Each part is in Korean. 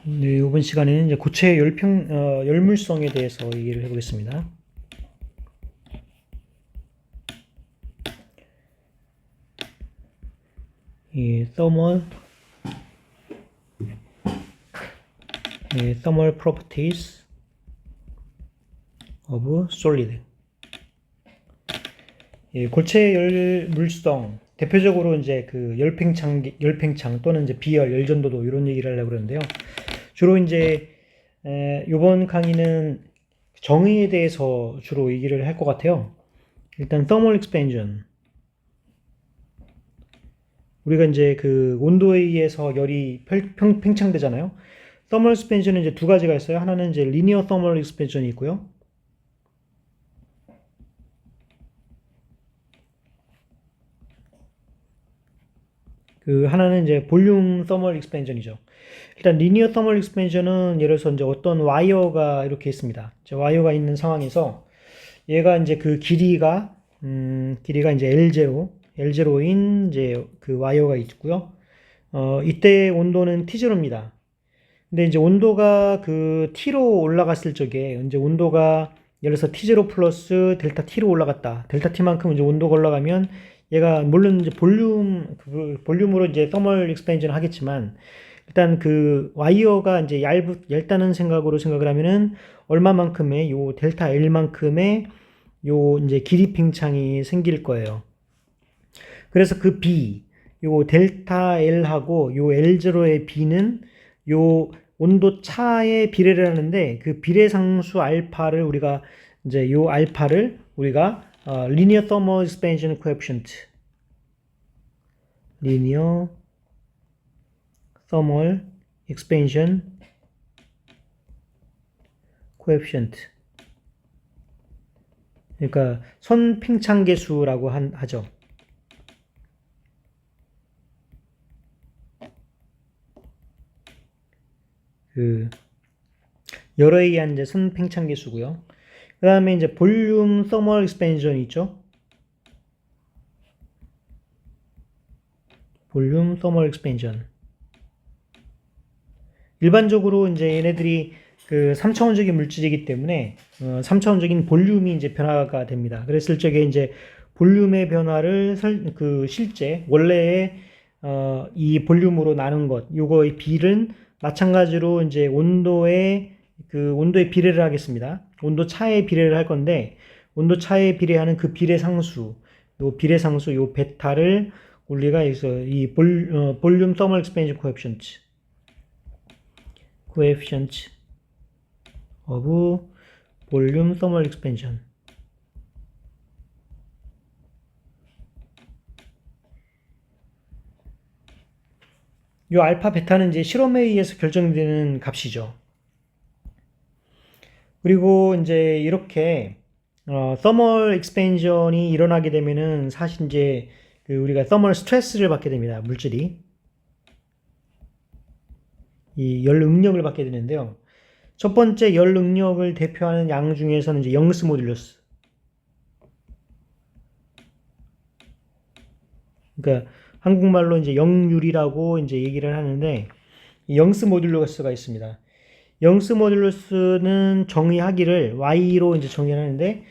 네, 이번 시간에는 이제 고체 열물성에 대해서 얘기를 해보겠습니다. 이 thermal properties of solid. 고체 열물성 대표적으로 이제 그 열팽창 또는 이제 비열, 열전도도 이런 얘기를 하려고 그러는데요. 주로 이제 이번 강의는 정의에 대해서 주로 얘기를 할 것 같아요. 일단 thermal expansion. 우리가 이제 그 온도에 의해서 열이 팽창되잖아요. thermal expansion은 이제 두 가지가 있어요. 하나는 이제 linear thermal expansion이 있고요. 그 하나는 이제 볼륨 thermal expansion이죠. 일단 linear thermal expansion은 예를 들어서 이제 어떤 와이어가 이렇게 있습니다. 와이어가 있는 상황에서 얘가 이제 그 길이가 이제 L0인 이제 그 와이어가 있고요. 이때 온도는 T0입니다. 근데 이제 온도가 그 T로 올라갔을 적에 이제 온도가 예를 들어서 T0 플러스 델타 T로 올라갔다. 델타 T만큼 이제 온도가 올라가면 얘가 물론 이제 볼륨으로 이제 thermal expansion 하겠지만 일단 그 와이어가 이제 얇다는 생각을 하면은 얼마만큼의 요 델타 L만큼의 요 이제 길이 팽창이 생길 거예요. 그래서 그 B, 요 델타 L하고 요 L0의 B는 요 온도 차의 비례를 하는데 그 비례상수 알파를 우리가 이제 요 알파를 우리가 linear thermal expansion coefficient, linear thermal expansion coefficient. 그러니까 선팽창계수라고 하죠. 그 열에 의한 이제 선팽창계수고요. 그 다음에 이제 볼륨 thermal expansion 있죠. 볼륨 thermal expansion. 일반적으로 이제 얘네들이 그 3차원적인 물질이기 때문에 3차원적인 볼륨이 이제 변화가 됩니다. 그랬을 적에 이제 볼륨의 변화를 실제 원래의 이 볼륨으로 나눈 것, 요거의 비는 마찬가지로 이제 온도의 비례를 하겠습니다. 온도 차에 비례를 할 건데 온도 차에 비례하는 그 비례상수, 요 베타를 우리가 여기서 이 볼륨 thermal expansion coefficient of volume thermal expansion. 요 알파 베타는 이제 실험에 의해서 결정되는 값이죠. 그리고 이제 이렇게 thermal expansion이 일어나게 되면은 사실 이제 우리가 thermal stress를 받게 됩니다. 물질이 이 열 응력을 받게 되는데요. 첫 번째 열 응력을 대표하는 양 중에서는 이제 영스 모듈러스. 그러니까 한국말로 이제 영률이라고 이제 얘기를 하는데 영스 모듈러스가 있습니다. 영스 모듈러스는 정의하기를 y로 이제 정의하는데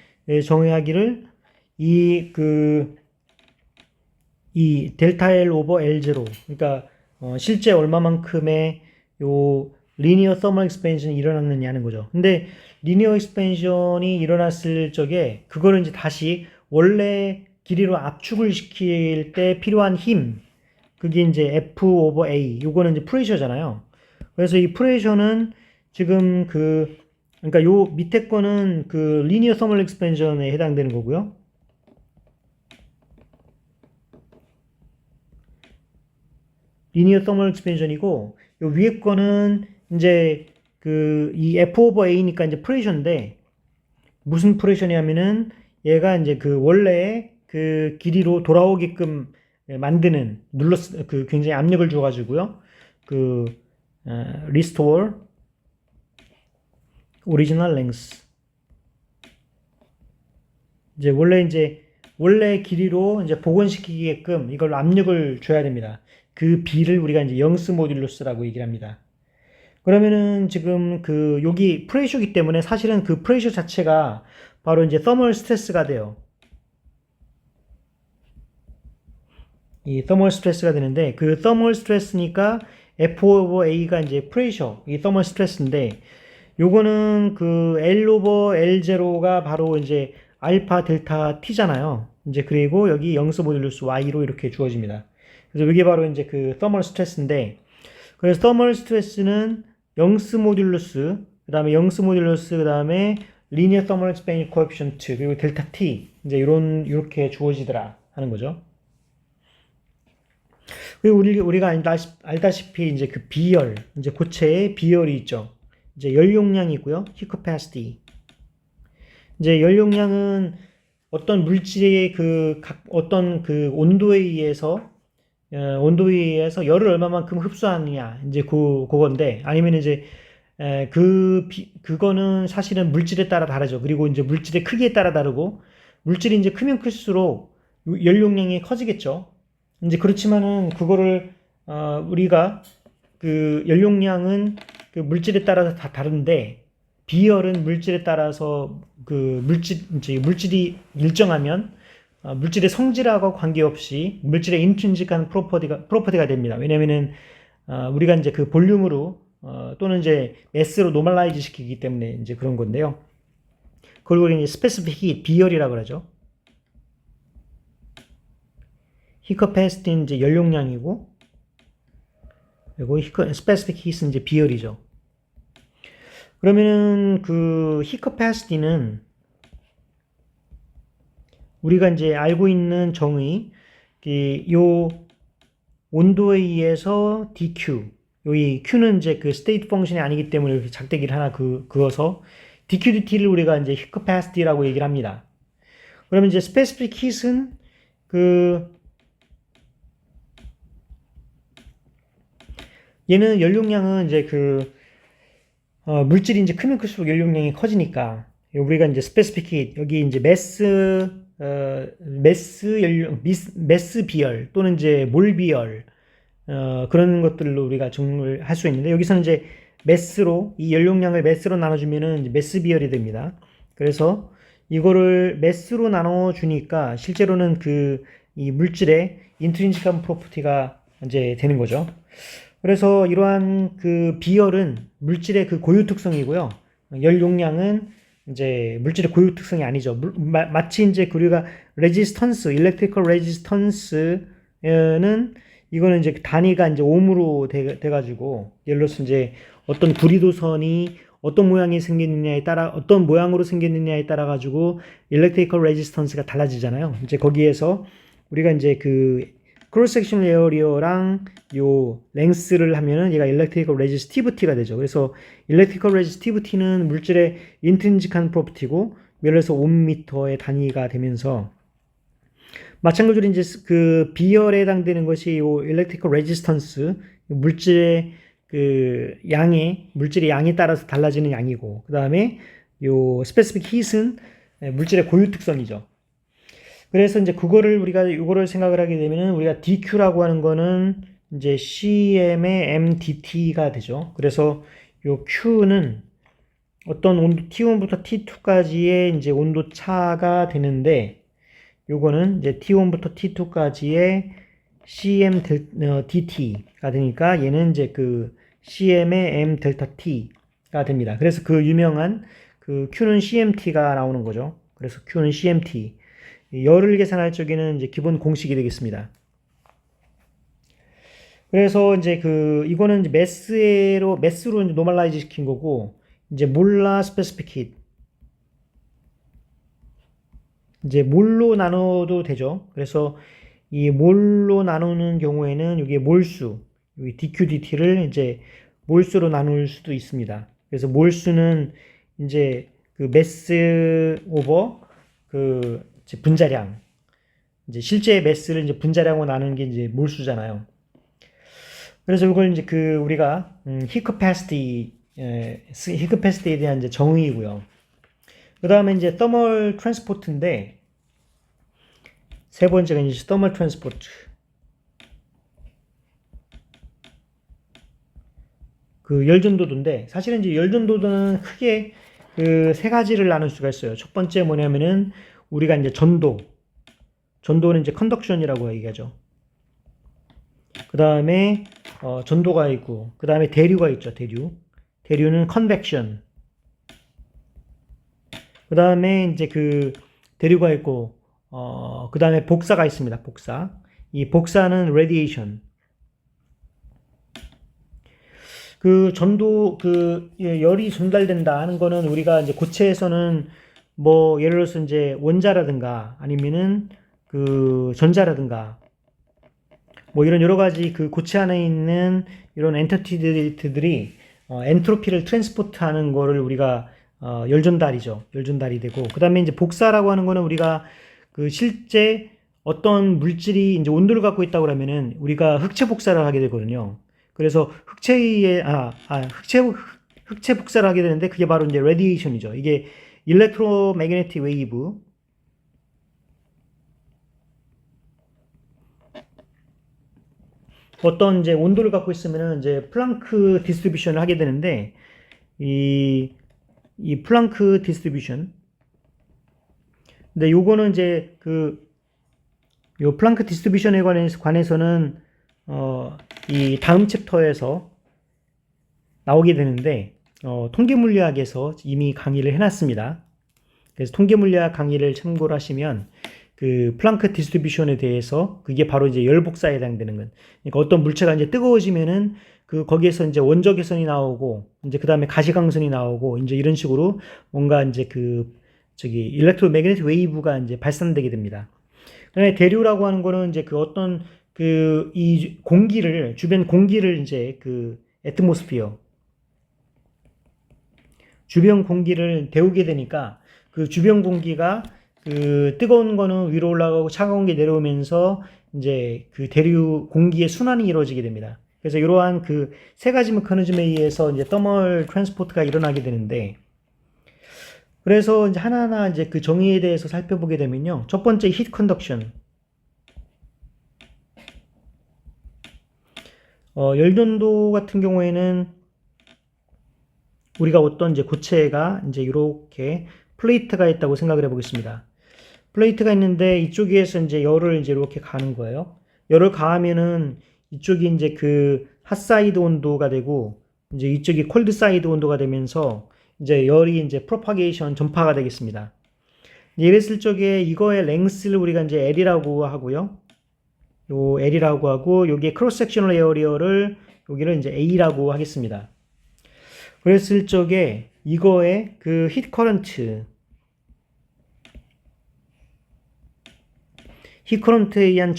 정의하기를 이 델타 L 오버 L0 그러니까 실제 얼마만큼의 요 리니어 thermal expansion이 일어났느냐는 거죠. 근데 리니어 expansion이 일어났을 적에 그거를 이제 다시 원래 길이로 압축을 시킬 때 필요한 힘 그게 이제 F 오버 A 요거는 이제 프레셔잖아요. 그래서 이 프레셔는 지금 그러니까 요 밑에 거는 그 리니어 thermal expansion에 해당되는 거고요. 리니어 thermal expansion이고 요 위에 거는 이제 이 F 오버 A니까 이제 프레셔인데 무슨 프레셔냐면은 얘가 이제 그 원래의 그 길이로 돌아오게끔 만드는 굉장히 압력을 줘가지고요. restore original length. 이제 원래 길이로 이제 복원시키게끔 이걸 압력을 줘야 됩니다. 그 B를 우리가 이제 영스 모듈러스라고 얘기를 합니다. 그러면은 지금 그 여기 프레셔기 때문에 사실은 그 프레셔 자체가 바로 이제 서멀 스트레스가 돼요. 이 서멀 스트레스가 되는데 그 서멀 스트레스니까 F 오버 A가 이제 프레셔, 이 서멀 스트레스인데 요거는 그 L 오버 L0가 바로 이제 알파 델타 T잖아요. 이제 그리고 여기 영수 모듈루스 Y로 이렇게 주어집니다. 그래서 이게 바로 이제 그 서멀 스트레스인데 그래서 서멀 스트레스는 영스 모듈루스, 그다음에 영스 모듈루스, 그다음에 리니어 서멀 익스펜션 코에피션트 그리고 델타 T 이제 이렇게 주어지더라 하는 거죠. 그리고 우리가 알다시피 이제 그 비열, 이제 고체의 비열이 있죠. 이제 연용량이 있고요. heat capacity. 이제 연용량은 어떤 물질의 어떤 그 온도에 의해서 열을 얼마만큼 흡수하느냐 이제 그건데 아니면 이제 그거는 사실은 물질에 따라 다르죠. 그리고 이제 물질의 크기에 따라 다르고 물질이 이제 크면 클수록 연용량이 커지겠죠. 이제 그렇지만은 그거를 우리가 그 연용량은 그 물질에 따라서 다 다른데 비열은 물질에 따라서 그 물질이 일정하면 물질의 성질하고 관계없이 물질의 인트린직한 프로퍼티가 됩니다. 왜냐면은 우리가 이제 그 볼륨으로 또는 이제 매스로 노멀라이즈 시키기 때문에 이제 그런 건데요. 그리고 이제 스페시픽 히트 비열이라고 그러죠. 히트 캐패시티는 이제 연용량이고 그리고 스페시픽 히트는 이제 비열이죠. 그러면은 그 히트 캐패시티는 우리가 이제 알고 있는 정의 요 온도에 의해서 dq 여기 q는 이제 그 스테이트 펑션이 아니기 때문에 이렇게 작대기를 하나 그어서 dq dt를 우리가 이제 히트 캐패시티라고 얘기를 합니다. 그러면 이제 스페시픽 히트는 얘는 연용량은 이제 물질이 이제 크면 클수록 연용량이 커지니까 우리가 이제 스페시픽 히트 여기 이제 매스 비열 또는 이제 몰 비열 그런 것들로 우리가 정의를 할 수 있는데 여기서는 이제 이 연용량을 매스로 나눠주면은 매스 비열이 됩니다. 그래서 이거를 매스로 나눠주니까 실제로는 이 물질의 인트린직한 프로퍼티가 이제 되는 거죠. 그래서 이러한 그 비열은 물질의 그 고유 특성이고요. 연용량은 이제 물질의 고유 특성이 아니죠. 마치 이제 우리가 레지스턴스, 일렉트리컬 레지스턴스는 이거는 이제 단위가 이제 옴으로 돼가지고 예를 들어서 이제 어떤 구리도선이 어떤 모양이 생겼느냐에 따라 어떤 모양으로 생겼느냐에 따라 가지고 일렉트리컬 레지스턴스가 달라지잖아요. 이제 거기에서 우리가 이제 크로스 섹션 에어리어랑 요 랭스를 하면은 얘가 일렉트리컬 레지스티비티가 되죠. 그래서 일렉트리컬 레지스티비티는 물질의 인트린직한 프로퍼티고 예를 들어서 옴미터의 단위가 되면서 마찬가지로 이제 그 비열에 해당되는 것이 요 일렉트리컬 레지스턴스 물질의 물질의 양에 따라서 달라지는 양이고 그다음에 요 스페시픽 히트는 물질의 고유 특성이죠. 그래서 이제 이거를 생각을 하게 되면은 우리가 dq라고 하는 거는 이제 cm의 mdt가 되죠. 그래서 요 q는 어떤 온도 T1부터 T2까지의 이제 온도 차가 되는데 요거는 이제 T1부터 T2까지의 cm dt가 되니까 얘는 이제 cm의 m 델타 t가 됩니다. 그래서 유명한 q는 cmt가 나오는 거죠. 그래서 q는 cmt 열을 계산할 적에는 이제 기본 공식이 되겠습니다. 그래서 이제 이거는 이제 매스로 이제 노멀라이즈 시킨 거고 이제 몰라 스페시픽 히트 이제 몰로 나눠도 되죠. 그래서 이 몰로 나누는 경우에는 여기 몰수 여기 dq dt를 이제 몰수로 나눌 수도 있습니다. 그래서 몰수는 이제 매스 오버 분자량 이제 실제 매스를 이제 분자량으로 나누는 게 이제 몰수잖아요. 그래서 이걸 이제 우리가 히트 캐패시티에 대한 이제 정의이고요. 그 다음에 이제 thermal transport인데 세 번째가 이제 thermal transport. 그 열전도도인데, 사실은 이제 열전도도는 크게 그 세 가지를 나눌 수가 있어요. 첫 번째 뭐냐면은 우리가 이제 전도는 이제 컨덕션이라고 얘기하죠. 그 다음에 전도가 있고, 그 다음에 대류가 있죠. 대류는 컨벡션. 그 다음에 이제 그 대류가 있고, 그 다음에 복사가 있습니다. 이 복사는 radiation. 그 열이 전달된다 하는 거는 우리가 이제 고체에서는 뭐 예를 들어서 이제 원자라든가 아니면은 그 전자라든가 뭐 이런 여러 가지 그 고체 안에 있는 이런 엔터티들이 엔트로피를 트랜스포트 하는 거를 우리가 열전달이 되고, 그 다음에 이제 복사라고 하는 거는 우리가 그 실제 어떤 물질이 이제 온도를 갖고 있다고 그러면은 우리가 흑체 복사를 하게 되거든요. 그래서 흑체 복사를 하게 되는데 그게 바로 이제 레디에이션이죠. 이게 일렉트로매그네틱 웨이브. 어떤 이제 온도를 갖고 있으면은 이제 플랑크 디스트리뷰션을 하게 되는데, 이 플랑크 디스트리뷰션. 근데 요거는 이제 요 플랑크 디스트리뷰션에 관해서는 이 다음 챕터에서 나오게 되는데, 통계물리학에서 이미 강의를 해놨습니다. 그래서 통계물리학 강의를 참고를 하시면 그 플랑크 디스트리뷰션에 대해서 그게 바로 이제 열복사에 해당되는 건. 그러니까 어떤 물체가 이제 뜨거워지면은 거기에서 이제 원적외선이 나오고, 이제 그 다음에 가시광선이 나오고, 이제 이런 식으로 뭔가 이제 일렉트로매그네틱 웨이브가 이제 발산되게 됩니다. 그다음에 대류라고 하는 거는 이제 이 주변 공기를 이제 애트모스피어, 주변 공기를 데우게 되니까 그 주변 공기가 뜨거운 거는 위로 올라가고 차가운 게 내려오면서 이제 대류 공기의 순환이 이루어지게 됩니다. 그래서 이러한 세 가지 메커니즘에 의해서 이제 더멀 트랜스포트가 일어나게 되는데, 그래서 이제 하나하나 이제 그 정의에 대해서 살펴보게 되면요. 첫 번째 히트 컨덕션. 열전도 같은 경우에는 우리가 어떤 이제 고체가 이제 이렇게 플레이트가 있다고 생각을 해보겠습니다. 플레이트가 있는데 이쪽에서 이제 열을 이제 이렇게 가는 거예요. 열을 가하면은 이쪽이 이제 핫사이드 온도가 되고, 이제 이쪽이 콜드사이드 온도가 되면서 이제 열이 이제 프로파게이션 전파가 되겠습니다. 이랬을 적에 이거의 랭스를 우리가 이제 L이라고 하고요. 요 L이라고 하고, 여기에 크로스 섹셔널 에어리어를 여기를 이제 A라고 하겠습니다. 그랬을 적에 이거의 히트 커런트, 히커런트에 의한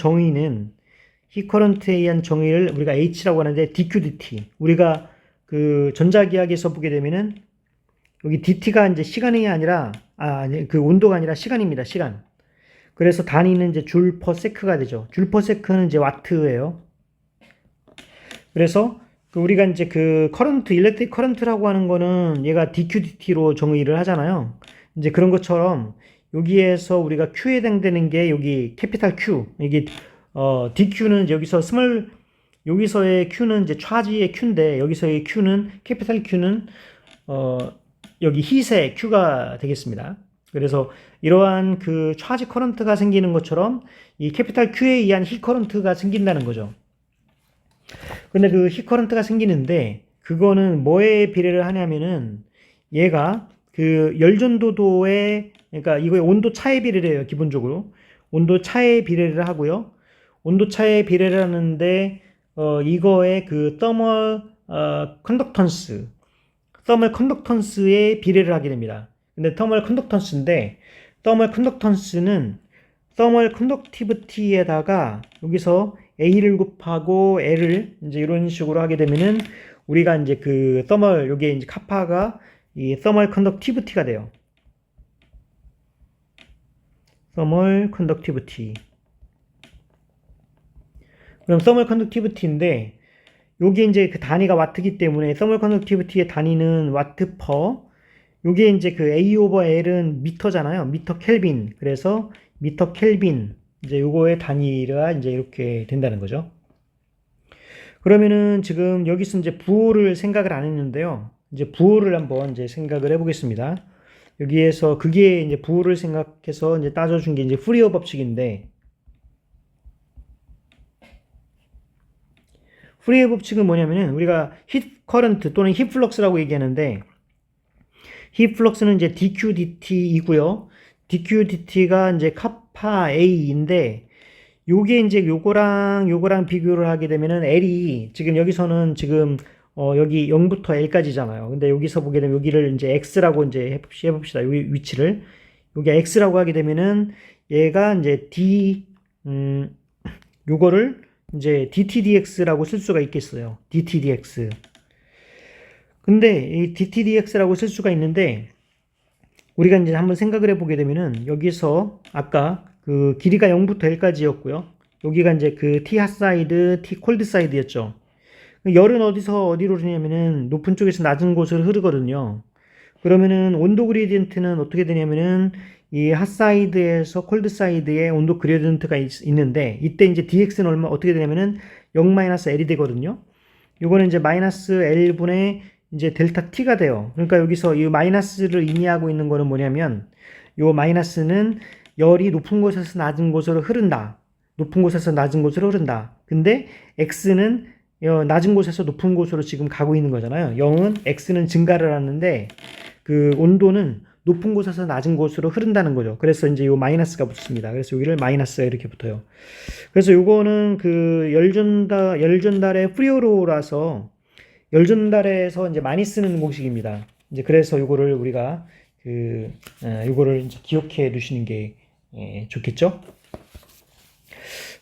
정의를 우리가 H라고 하는데 dQdt. 우리가 전자기학에서 보게 되면은 여기 dt가 이제 시간이 아니라 온도가 아니라 시간입니다. 시간. 그래서 단위는 이제 줄 퍼 세크가 되죠. 줄 퍼 세크는 이제 와트예요. 그래서 우리가 이제 일렉트릭 커런트라고 하는 거는 얘가 dQdt로 정의를 하잖아요. 이제 그런 것처럼 여기에서 우리가 Q에 해당되는 게 여기 캐피탈 Q, 이게 DQ는 여기서의 Q는 이제 차지의 Q인데, 여기서의 Q는 캐피탈 Q는 여기 hit의 Q가 되겠습니다. 그래서 이러한 차지 커런트가 생기는 것처럼 이 캐피탈 Q에 의한 히 커런트가 생긴다는 거죠. 근데 히 커런트가 생기는데 그거는 뭐에 비례를 하냐면은 얘가 열전도도의, 그러니까 이거의 온도 차에 비례를 해요. 기본적으로 온도 차에 비례를 하고요. 온도 차에 비례를 하는데 이거의 더멀 컨덕턴스에 비례를 하게 됩니다. 근데 더멀 컨덕턴스는 더멀 컨덕티비티에다가 여기서 A를 곱하고 L을 이제 이런 식으로 하게 되면은 우리가 이제 요게 이제 카파가 이 더멀 컨덕티비티가 돼요. 더멀 컨덕티비티. 그럼 더멀 컨덕티비티인데 요게 이제 단위가 와트기 때문에 더멀 컨덕티비티의 단위는 와트 퍼, 요게 이제 A 오버 L은 미터잖아요. 미터 켈빈. 그래서 미터 켈빈, 이제 요거의 단위가 이제 이렇게 된다는 거죠. 그러면은 지금 여기서 이제 부호를 생각을 안 했는데요. 이제 부호를 한번 이제 생각을 해보겠습니다. 여기에서 그게 이제 부호를 생각해서 이제 따져준 게 이제 푸리어 법칙인데, 푸리어 법칙은 뭐냐면은 우리가 힛 커런트 또는 힛 플럭스라고 얘기하는데, 힛 플럭스는 이제 dq dt이고요. dq dt가 이제 카파 a인데, 요게 이제 요거랑 비교를 하게 되면은 L이 지금 여기서는 지금 여기 0부터 L까지잖아요. 근데 여기서 보게 되면 여기를 이제 X라고 이제 해봅시다. 여기 위치를. 여기 X라고 하게 되면은 얘가 이제 요거를 이제 dtdx라고 쓸 수가 있겠어요. dtdx. 근데 이 dtdx라고 쓸 수가 있는데 우리가 이제 한번 생각을 해보게 되면은 여기서 아까 그 길이가 0부터 L까지였고요. 여기가 이제 그 T 핫사이드, T 콜드사이드였죠. 열은 어디서 어디로 흐르냐면은 높은 쪽에서 낮은 곳으로 흐르거든요. 그러면은 온도 그레디언트는 어떻게 되냐면은 이 핫사이드에서 콜드사이드에 온도 그레디언트가 있는데 이때 이제 dx는 어떻게 되냐면은 0-L이 되거든요. 요거는 이제 마이너스 L분의 이제 델타 T가 돼요. 그러니까 여기서 이 마이너스를 의미하고 있는 거는 뭐냐면 요 마이너스는 열이 높은 곳에서 낮은 곳으로 흐른다. 높은 곳에서 낮은 곳으로 흐른다. 근데 X는 낮은 곳에서 높은 곳으로 지금 가고 있는 거잖아요. 0은 X는 증가를 하는데 그 온도는 높은 곳에서 낮은 곳으로 흐른다는 거죠. 그래서 이제 요 마이너스가 붙습니다. 그래서 여기를 마이너스가 이렇게 붙어요. 그래서 요거는 그 열전달의 프리오로라서 열전달에서 이제 많이 쓰는 공식입니다. 이제 그래서 요거를 우리가 요거를 이제 기억해 두시는 게 좋겠죠?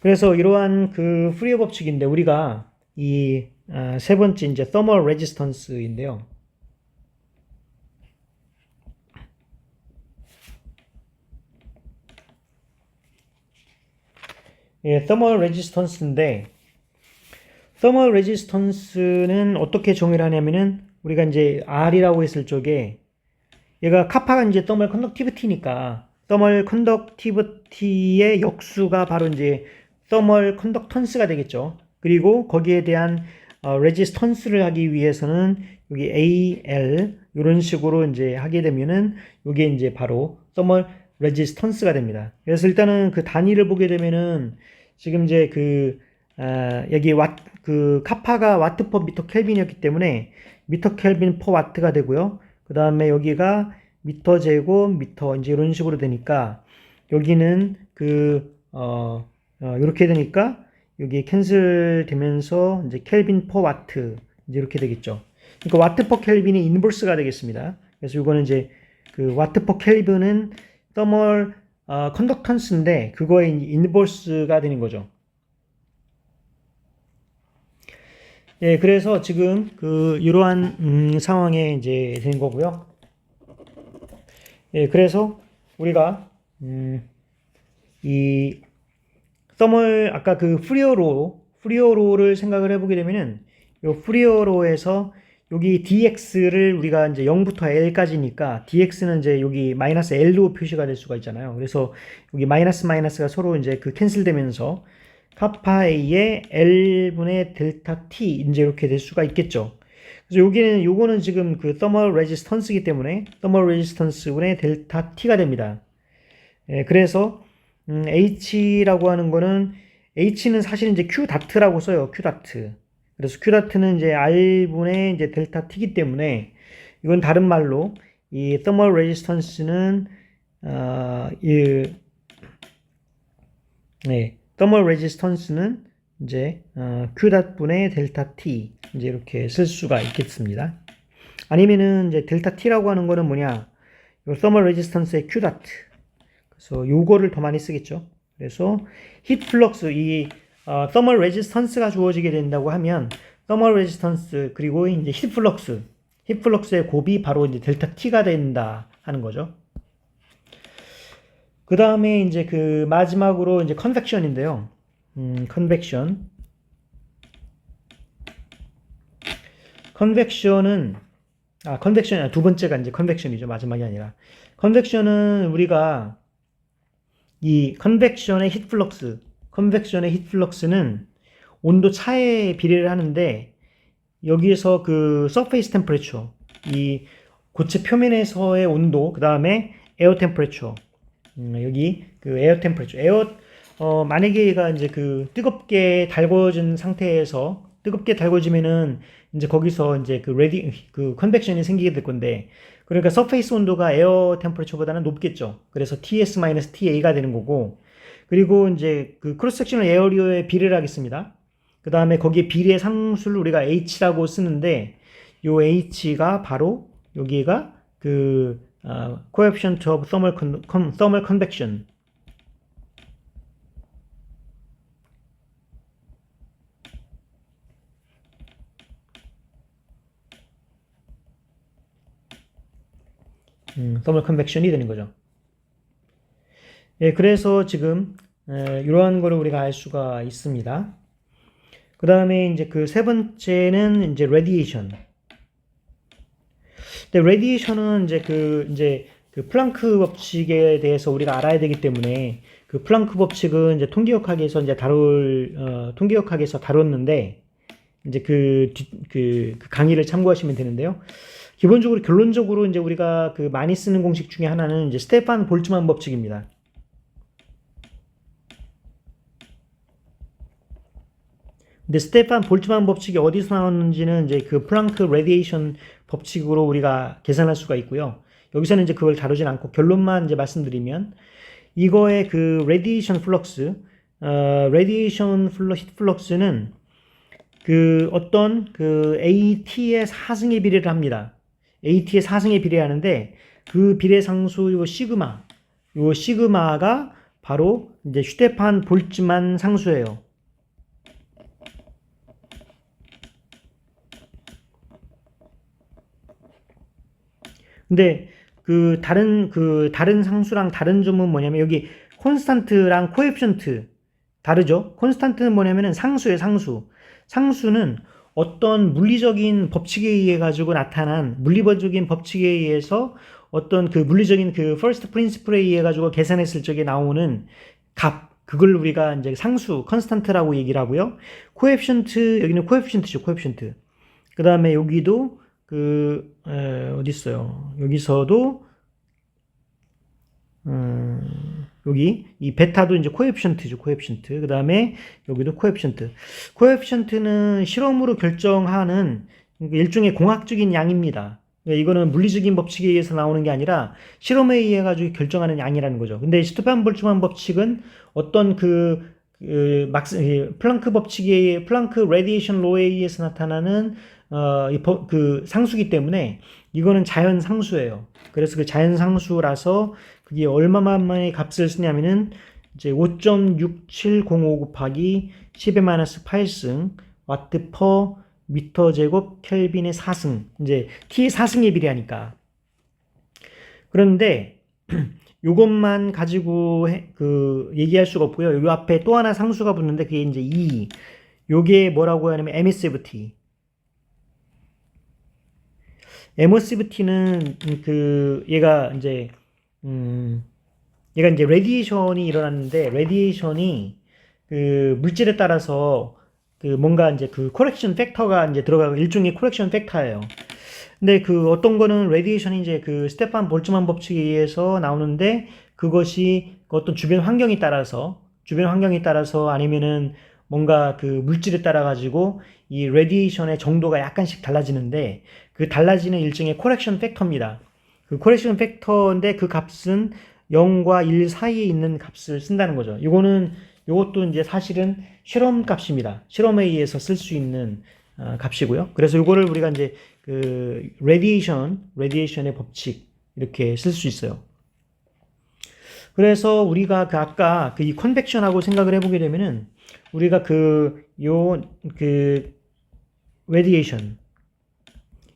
그래서 이러한 그 프리어 법칙인데 우리가 이 세 번째 이제 thermal resistance인데요. thermal resistance인데 thermal resistance는 어떻게 정의를 하냐면은 우리가 이제 R이라고 했을 적에 얘가 카파가 이제 thermal conductivity니까 thermal conductivity의 역수가 바로 이제 thermal conductance가 되겠죠. 그리고 거기에 대한 resistance를 하기 위해서는 여기 AL 이런 식으로 이제 하게 되면은 이게 이제 바로 thermal resistance가 됩니다. 그래서 일단은 그 단위를 보게 되면은 지금 이제 여기 그 카파가 와트 퍼 미터 켈빈이었기 때문에 미터 켈빈 퍼 와트가 되고요. 그 다음에 여기가 미터 제곱 미터 이제 이런 식으로 되니까 여기는 이렇게 되니까 여기 캔슬 되면서 이제 켈빈 퍼 와트 이제 이렇게 되겠죠. 그러니까 와트 퍼 켈빈이 인버스가 되겠습니다. 그래서 이거는 이제 그 와트 퍼 켈빈은 thermal conductance인데 그거의 인버스가 되는 거죠. 예, 그래서 지금 이러한 상황에 이제 된 거고요. 예, 그래서 우리가 이 thermal 아까 그 프리어로를 생각을 해보게 되면은 요 프리어로에서 여기 dx를 우리가 이제 0부터 l까지니까 dx는 이제 여기 마이너스 l로 표시가 될 수가 있잖아요. 그래서 여기 마이너스가 서로 이제 그 캔슬되면서 카파 a의 l분의 델타 t 이제 이렇게 될 수가 있겠죠. 그래서 요거는 지금 그 thermal resistance이기 때문에 thermal resistance분의 델타 t가 됩니다. 예, 그래서 h라고 하는 거는 h는 사실 이제 q 다트라고 써요. q 다트. 그래서 q 다트는 이제 r분의 이제 델타 t이기 때문에 이건 다른 말로 이 thermal resistance는 thermal resistance는 이제 q 닷분의 델타 t 이제 이렇게 쓸 수가 있겠습니다. 아니면은 이제 델타 t라고 하는 거는 뭐냐? 요 thermal resistance의 q 다트. 그래서 요거를 더 많이 쓰겠죠. 그래서 heat flux 이 thermal resistance가 주어지게 된다고 하면 thermal resistance 그리고 이제 heat flux의 곱이 바로 이제 델타 t가 된다 하는 거죠. 그 다음에 이제 그 마지막으로 이제 convection인데요. convection은 두 번째가 이제 convection이죠. 마지막이 아니라 convection은 우리가 이 convection의 heat flux는 온도 차에 비례를 하는데 여기에서 그 surface temperature, 이 고체 표면에서의 온도, 그 다음에 air temperature, 여기 그 air temperature, 만약에 얘가 이제 그 뜨겁게 달궈진 상태에서 뜨겁게 달궈지면은 이제 거기서 이제 그 컨벡션이 생기게 될 건데, 그러니까 서페이스 온도가 에어 템퍼레처보다는 높겠죠. 그래서 TS-TA가 되는 거고, 그리고 이제 그 크로스 섹셔널 에어리어에 비례를 하겠습니다. 그 다음에 거기에 비례 상수를 우리가 H라고 쓰는데, 요 H가 바로 여기가 그 coefficient of thermal convection. thermal convection이 되는 거죠. 예, 그래서 지금 이러한 거를 우리가 알 수가 있습니다. 그 다음에 이제 그 세 번째는 이제 radiation. 근데 radiation은 이제 그 플랑크 법칙에 대해서 우리가 알아야 되기 때문에 그 플랑크 법칙은 이제 통계역학에서 이제 통계역학에서 다뤘는데 이제 그 강의를 참고하시면 되는데요. 기본적으로 결론적으로 이제 우리가 그 많이 쓰는 공식 중에 하나는 이제 스테판 볼츠만 법칙입니다. 근데 스테판 볼츠만 법칙이 어디서 나왔는지는 이제 그 플랑크 레디에이션 법칙으로 우리가 계산할 수가 있고요. 여기서는 이제 그걸 다루진 않고 결론만 이제 말씀드리면 이거의 그 레디에이션 플럭스, 레디에이션 플럭스는 그 어떤 그 AT의 4승에 비례를 합니다. AT의 4승에 비례하는데 그 비례 상수 요 시그마가 바로 이제 슈테판 볼츠만 상수예요. 근데 그 다른 상수랑 다른 점은 뭐냐면 여기 콘스탄트랑 코에피션트 다르죠? 콘스탄트는 뭐냐면은 상수예요, 상수. 상수는 어떤 물리적인 법칙에 의해 가지고 나타난 물리적인 법칙에 의해서 어떤 그 물리적인 그 first principle에 의해 가지고 계산했을 적에 나오는 값, 그걸 우리가 이제 상수, 컨스탄트라고 얘기를 하고요. 코에피션트, 여기는 코에피션트죠, 코에피션트. 그 다음에 여기도 어디 있어요? 여기서도 여기 이 베타도 이제 코에피션트죠, 코에피션트. 그 다음에 여기도 코에피션트. 코에피션트는 실험으로 결정하는 일종의 공학적인 양입니다. 이거는 물리적인 법칙에 의해서 나오는 게 아니라 실험에 의해 가지고 결정하는 양이라는 거죠. 근데 스테판 볼츠만 법칙은 어떤 플랑크 법칙의 플랑크 레디에이션 로에 의해서 나타나는 그 상수기 때문에 이거는 자연 상수예요. 그래서 그 자연 상수라서 그게 얼마만의 값을 쓰냐면은 이제 5.6705 곱하기 10의 마이너스 8승 와트 퍼 미터 제곱 켈빈의 4승, 이제 T의 4승에 비례하니까. 그런데 요것만 가지고 얘기할 수가 없고요. 요 앞에 또 하나 상수가 붙는데 그게 이제 E. 요게 뭐라고 하냐면 emissivity. emissiv이티는 얘가 이제 레디에이션이 일어났는데 레디에이션이 그 물질에 따라서 그 뭔가 이제 그 코렉션 팩터가 이제 들어가고 일종의 코렉션 팩터예요. 근데 그 어떤 거는 레디에이션이 이제 그 스테판 볼츠만 법칙에 의해서 나오는데 그것이 어떤 주변 환경에 따라서 아니면은 뭔가 그 물질에 따라 가지고 이 레디에이션의 정도가 약간씩 달라지는데 그 달라지는 일종의 코렉션 팩터입니다. 그 코렉션 팩터인데 그 값은 0과 1 사이에 있는 값을 쓴다는 거죠. 요것도 이제 사실은 실험 값입니다. 실험에 의해서 쓸 수 있는 값이고요. 그래서 요거를 우리가 이제 그 레디에이션의 법칙 이렇게 쓸 수 있어요. 그래서 우리가 아까 이 컨벡션하고 생각을 해보게 되면은 우리가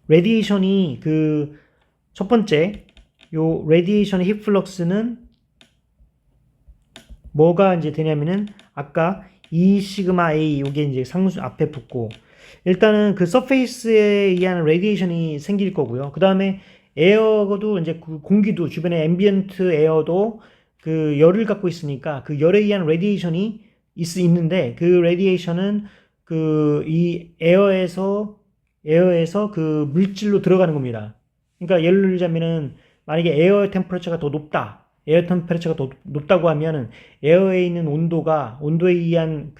레디에이션이 첫 번째 요 레디에이션의 힙 플럭스는 뭐가 이제 되냐면은 아까 E 시그마 A 요게 이제 상수 앞에 붙고 일단은 그 서페이스에 의한 레디에이션이 생길 거고요. 그 다음에 에어도 이제 그 공기도 주변에 앰비언트 에어도 그 열을 갖고 있으니까 그 열에 의한 레디에이션이 있는데 그 레디에이션은 이 에어에서 그 물질로 들어가는 겁니다. 그러니까 예를 들자면은 만약에 에어 템퍼레처가 더 높다. 에어 템퍼레처가 더 높다고 하면은 에어에 있는 온도에 의한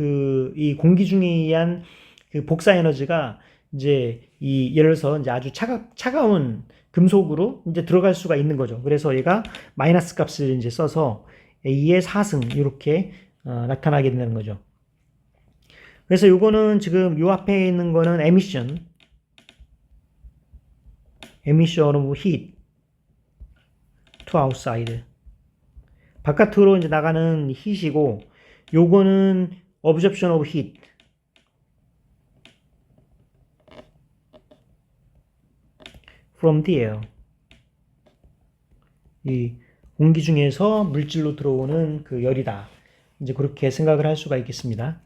이 공기 중에 의한 그 복사 에너지가 이제 예를 들어서 이제 아주 차가운 금속으로 이제 들어갈 수가 있는 거죠. 그래서 얘가 마이너스 값을 이제 써서 A의 4승 이렇게 나타나게 된다는 거죠. 그래서 요거는 지금 요 앞에 있는 거는 emission of heat to outside. 바깥으로 이제 나가는 heat이고, 요거는 absorption of heat. from the air. 이 공기 중에서 물질로 들어오는 그 열이다. 이제 그렇게 생각을 할 수가 있겠습니다.